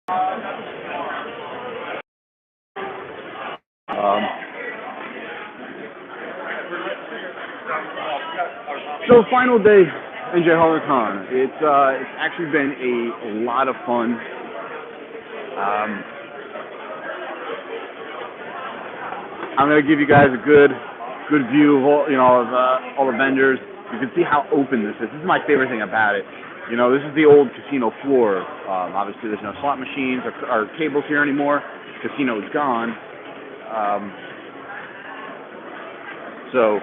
Um, so final day, NJ HorrorCon. It's actually been a lot of fun. I'm gonna give you guys a good view of all the vendors. You can see how open this is. This is my favorite thing about it. This is the old casino floor. Obviously, there's no slot machines or tables here anymore. Casino is gone. Um, so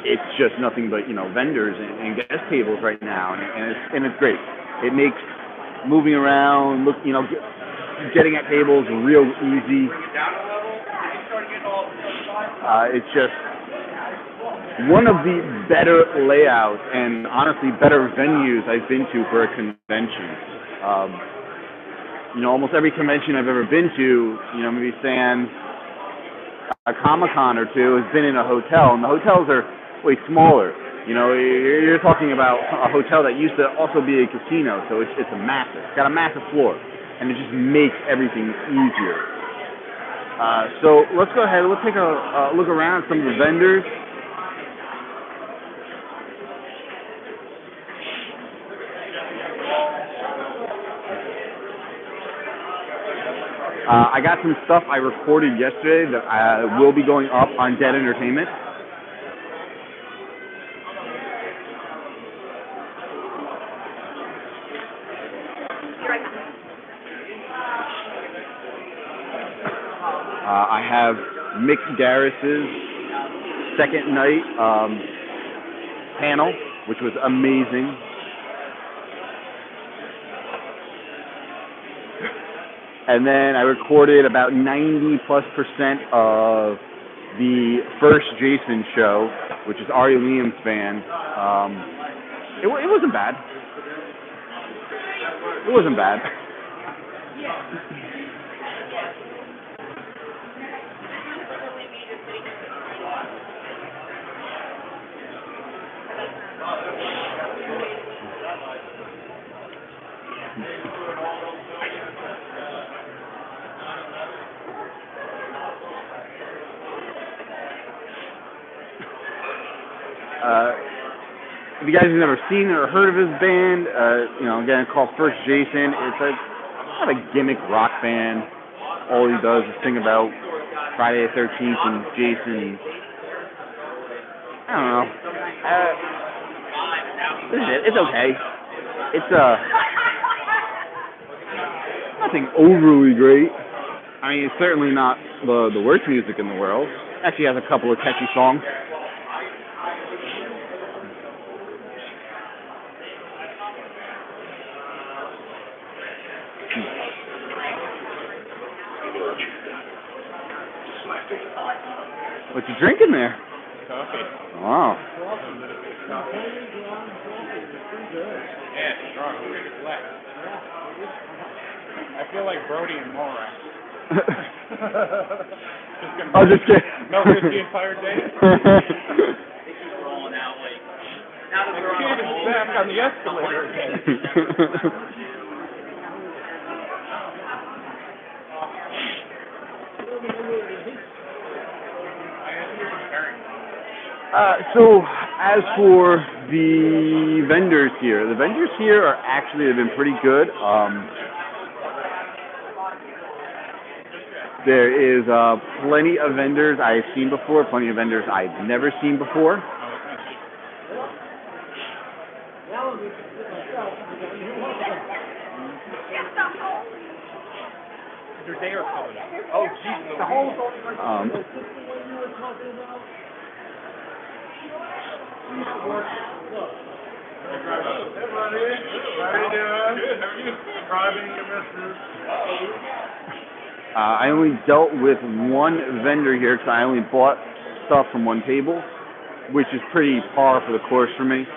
it's just nothing but vendors and guest tables right now, and it's great. It makes moving around, getting at tables real easy. It's just one of the better layouts and honestly better venues I've been to for a convention. Almost every convention I've ever been to, maybe sans a Comic-Con or two, has been in a hotel, and the hotels are way smaller. You're talking about a hotel that used to also be a casino, so it's it's got a massive floor, and it just makes everything easier. So let's go ahead, let's take a look around at some of the vendors. I got some stuff I recorded yesterday that will be going up on Dead Entertainment. I have Mick Garris's second night panel, which was amazing. And then I recorded about 90+% of the first Jason show, which is Ari Liam's band. It wasn't bad. It wasn't bad. If you guys have never seen or heard of his band, again, called First Jason, it's kind of a gimmick rock band. All he does is sing about Friday the 13th and Jason. I don't know. This is it. It's okay. It's nothing overly great. I mean, it's certainly not the worst music in the world. Actually, has a couple of catchy songs. What you drinking there? Coffee. Wow. Yeah, it's strong. It's black. I feel like Brody and Mora. Oh, just kidding. No whiskey entire day. Rolling out like The kid is back on the escalator again. So, as for the vendors here are actually have been pretty good. There is plenty of vendors I've seen before, plenty of vendors I've never seen before. Your day or coming up. Oh, jeez. The whole I only dealt with one vendor here because I only bought stuff from one table, which is pretty par for the course for me.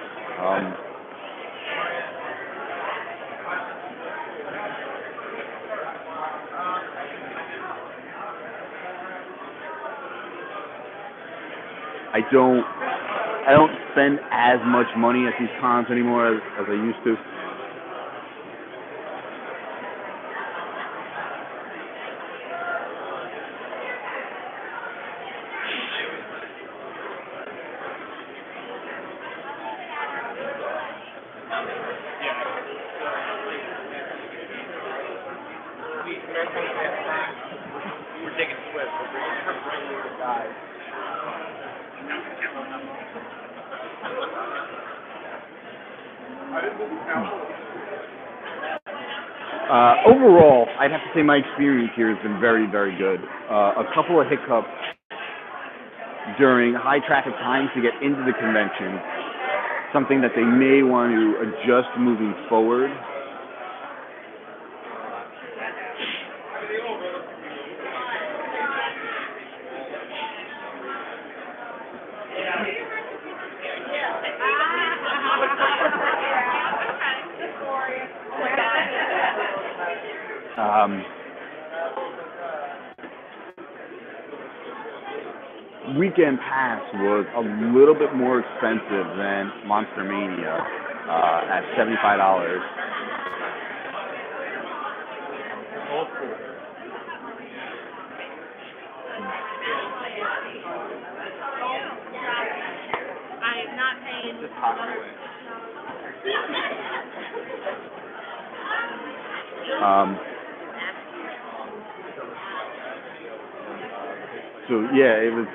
I don't spend as much money at these cons anymore as I used to. We're taking Swift. We're bringing the guys. Overall, I'd have to say my experience here has been very, very good. A couple of hiccups during high traffic times to get into the convention, something that they may want to adjust moving forward. Weekend Pass was a little bit more expensive than Monster Mania at $75. I'm not paying. So yeah, it was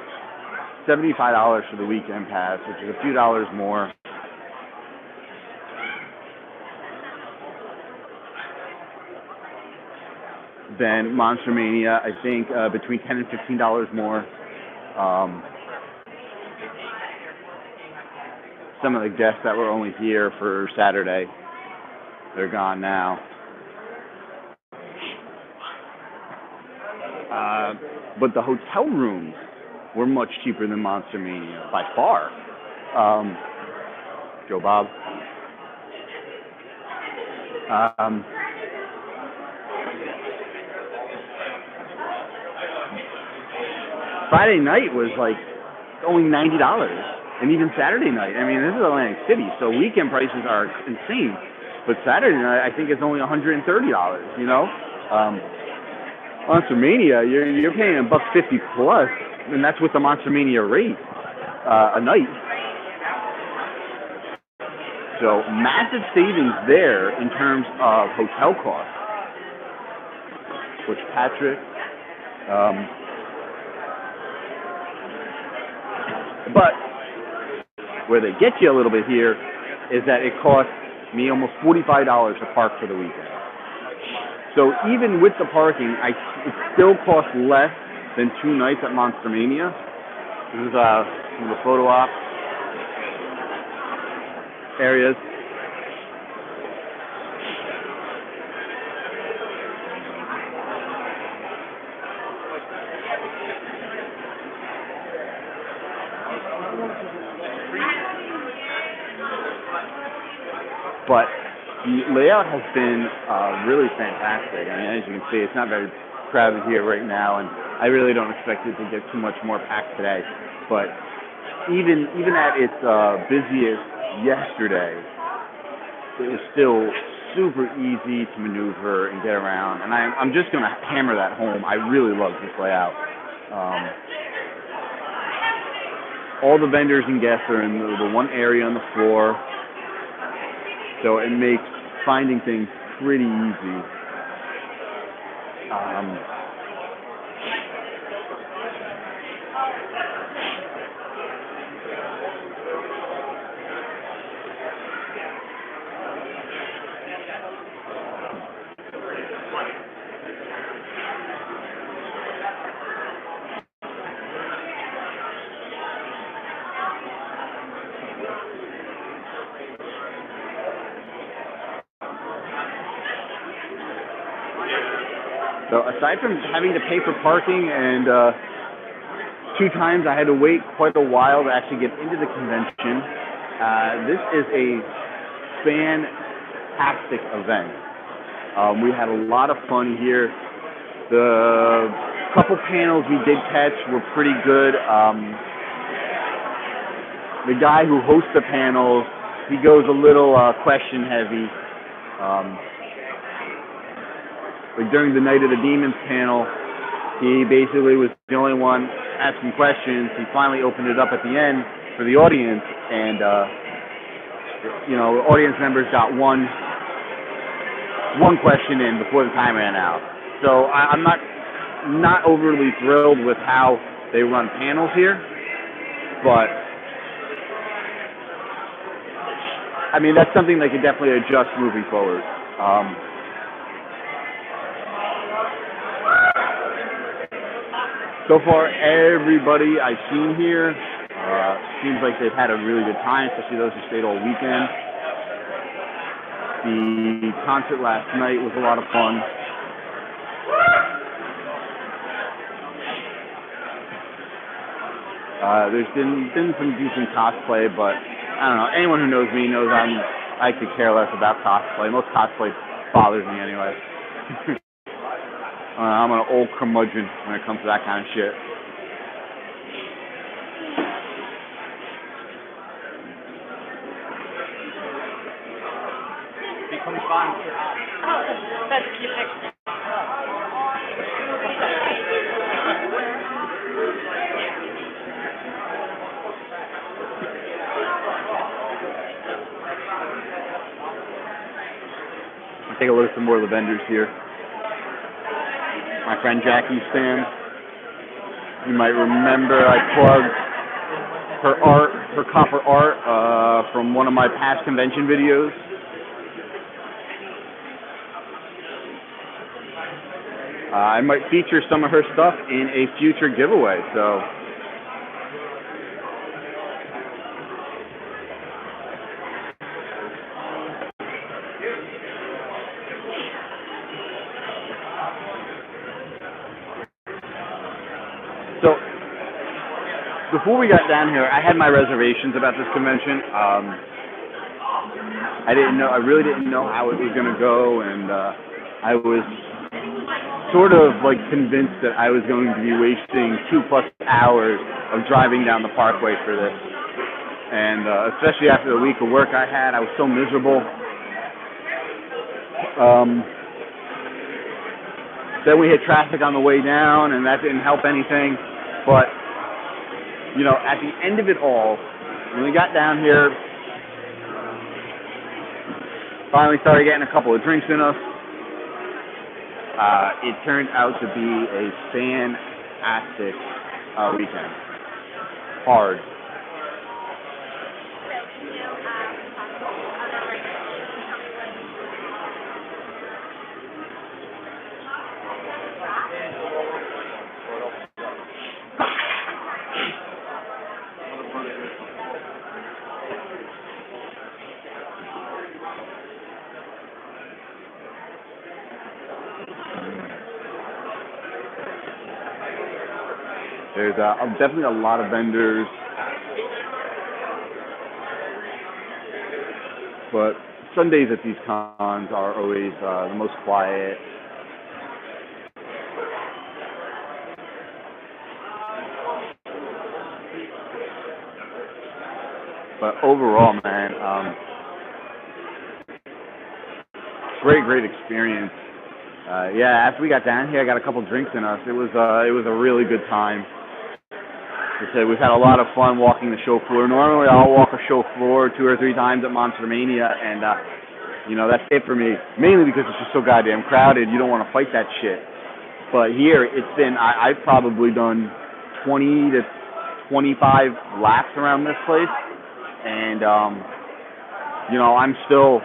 $75 for the weekend pass, which is a few dollars more. Than Monster Mania, I think between $10 and $15 more. Some of the guests that were only here for Saturday, they're gone now. But the hotel rooms were much cheaper than Monster Mania, by far. Joe Bob. Friday night was like only $90, and even Saturday night. I mean, this is Atlantic City, so weekend prices are insane. But Saturday night, I think it's only $130. You know, Monster Mania, you're paying $150 plus, and that's with the Monster Mania rate a night. So massive savings there in terms of hotel costs. Which Patrick. But where they get you a little bit here is that it costs me almost $45 to park for the weekend. So even with the parking, it still costs less than 2 nights at Monster Mania. This is some of the photo op areas. But the layout has been really fantastic. I mean, as you can see, it's not very crowded here right now, and I really don't expect it to get too much more packed today. But even at its busiest yesterday, it was still super easy to maneuver and get around. And I'm just going to hammer that home. I really love this layout. All the vendors and guests are in the one area on the floor. So it makes finding things pretty easy. So aside from having to pay for parking and 2 times I had to wait quite a while to actually get into the convention, this is a fantastic event. We had a lot of fun here. The couple panels we did catch were pretty good. The guy who hosts the panels, he goes a little question heavy. Like during the Night of the Demons panel, he basically was the only one asking questions. He finally opened it up at the end for the audience, and audience members got one question in before the time ran out. So I'm not overly thrilled with how they run panels here, but I mean that's something they could definitely adjust moving forward. So far, everybody I've seen here seems like they've had a really good time, especially those who stayed all weekend. The concert last night was a lot of fun. There's been some decent cosplay, but I don't know. Anyone who knows me knows I could care less about cosplay. Most cosplay bothers me anyway. I'm an old curmudgeon when it comes to that kind of shit. Become fine. Oh, that's your picture. Take a look at some more of the vendors here. My friend Jackie's stand. You might remember I plugged her copper art from one of my past convention videos. I might feature some of her stuff in a future giveaway, so before we got down here, I had my reservations about this convention. I really didn't know how it was going to go, and I was sort of like convinced that I was going to be wasting 2+ hours of driving down the Parkway for this. And especially after the week of work I had, I was so miserable. Then we hit traffic on the way down, and that didn't help anything. But you know, at the end of it all, when we got down here, finally started getting a couple of drinks in us. It turned out to be a fantastic weekend. Hard. There's definitely a lot of vendors, but Sundays at these cons are always the most quiet. But overall, man, great experience. Yeah, after we got down here, I got a couple drinks in us. It was a really good time. Like I said, we've had a lot of fun walking the show floor. Normally, I'll walk a show floor 2 or 3 times at Monster Mania, and you know, that's it for me. Mainly because it's just so goddamn crowded. You don't want to fight that shit. But here, it's been I've probably done 20 to 25 laps around this place, and you know, I'm still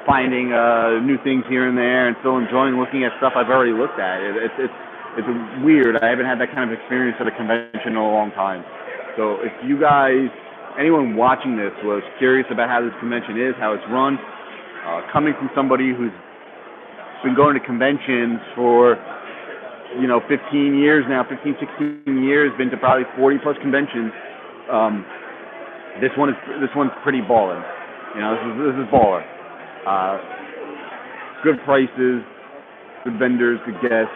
finding new things here and there, and still enjoying looking at stuff I've already looked at. It's weird. I haven't had that kind of experience at a convention in a long time. So if you guys, anyone watching this was curious about how this convention is, how it's run, coming from somebody who's been going to conventions for, you know, 15 years now, 15, 16 years, been to probably 40+ conventions, this one's pretty ballin'. You know, this is baller. Good prices, good vendors, good guests.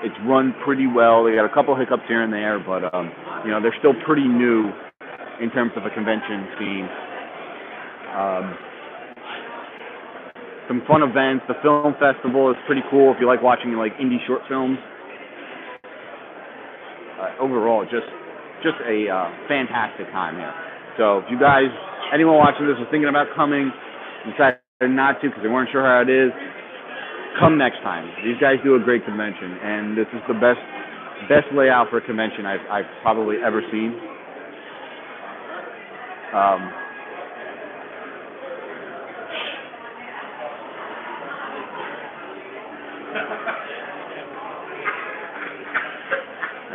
It's run pretty well. They got a couple hiccups here and there, but you know, they're still pretty new in terms of a convention scene. Some fun events. The film festival is pretty cool if you like watching like indie short films. Overall, just a fantastic time here. So if you guys, anyone watching this is thinking about coming, decided not to because they weren't sure how it is, come next time. These guys do a great convention, and this is the best layout for a convention I've probably ever seen. I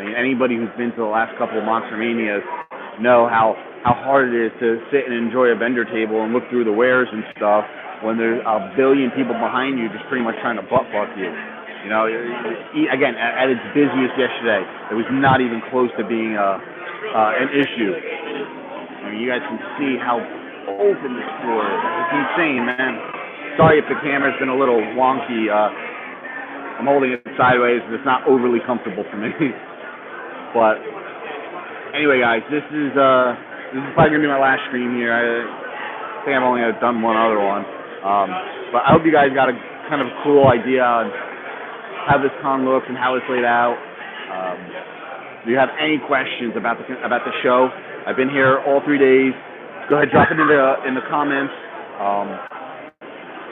mean, anybody who's been to the last couple of Monster Manias know how hard it is to sit and enjoy a vendor table and look through the wares and stuff when there's a billion people behind you just pretty much trying to butt fuck you. You know, again, at its busiest yesterday, it was not even close to being an issue. I mean, you guys can see how open this floor is. It's insane, man. Sorry if the camera's been a little wonky. I'm holding it sideways, and it's not overly comfortable for me. But anyway, guys, this is probably gonna be my last stream here. I think I've only done one other one. But I hope you guys got a kind of a cool idea on how this con looks and how it's laid out. If you have any questions about the show, I've been here all 3 days. Go ahead, drop it in the comments.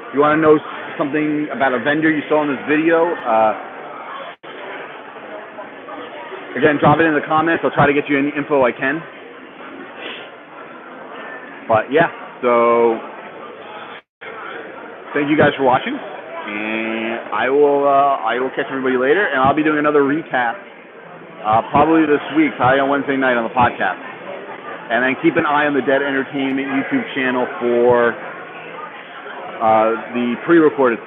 If you want to know something about a vendor you saw in this video, again, drop it in the comments. I'll try to get you any info I can. But yeah, so thank you guys for watching, and I will catch everybody later, and I'll be doing another recap probably this week, probably on Wednesday night on the podcast. And then keep an eye on the Dead Entertainment YouTube channel for the pre-recorded stuff.